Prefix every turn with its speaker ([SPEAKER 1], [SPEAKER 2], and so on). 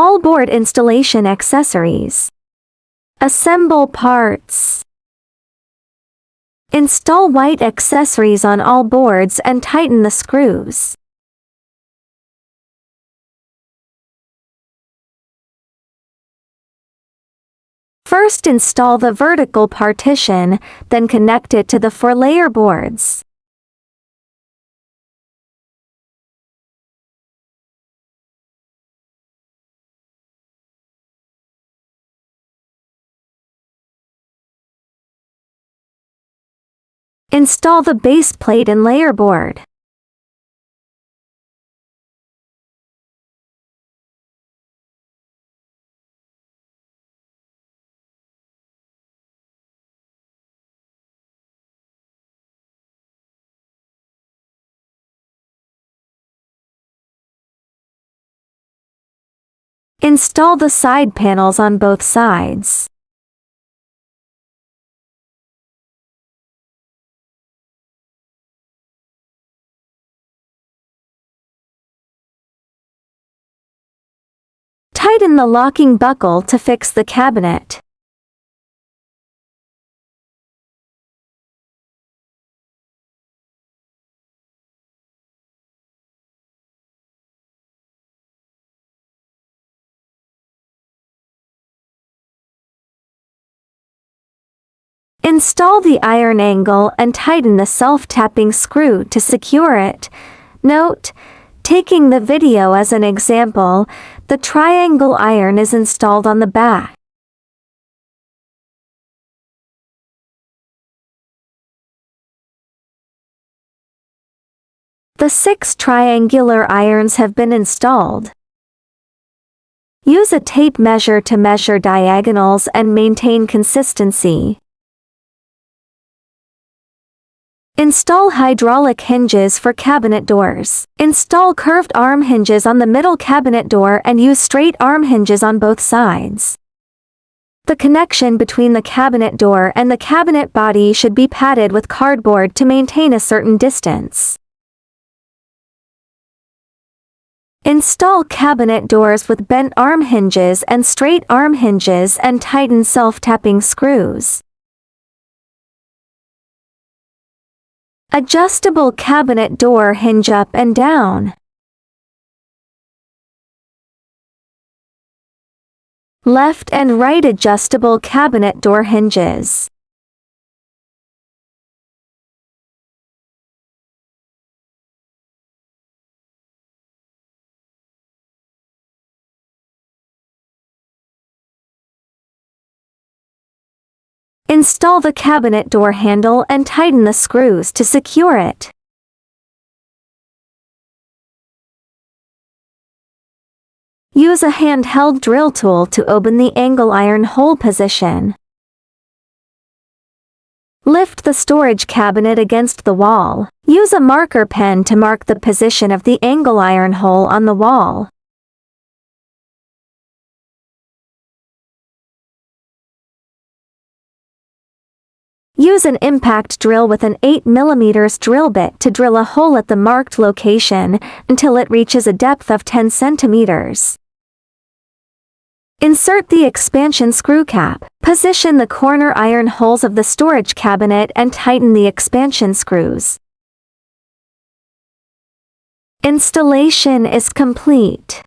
[SPEAKER 1] All board installation accessories. Assemble parts. Install white accessories on all boards and tighten the screws. First install the vertical partition, then connect it to the 4-layer boards. Install the base plate and layer board. Install the side panels on both sides. Tighten the locking buckle to fix the cabinet. Install the iron angle and tighten the self-tapping screw to secure it. Note, taking the video as an example, the triangle iron is installed on the back. The 6 triangular irons have been installed. Use a tape measure to measure diagonals and maintain consistency. Install hydraulic hinges for cabinet doors. Install curved arm hinges on the middle cabinet door and use straight arm hinges on both sides. The connection between the cabinet door and the cabinet body should be padded with cardboard to maintain a certain distance. Install cabinet doors with bent arm hinges and straight arm hinges and tighten self-tapping screws. Adjustable cabinet door hinge up and down. Left and right adjustable cabinet door hinges. Install the cabinet door handle and tighten the screws to secure it. Use a handheld drill tool to open the angle iron hole position. Lift the storage cabinet against the wall. Use a marker pen to mark the position of the angle iron hole on the wall. Use an impact drill with an 8 mm drill bit to drill a hole at the marked location until it reaches a depth of 10 cm. Insert the expansion screw cap. Position the corner iron holes of the storage cabinet and tighten the expansion screws. Installation is complete.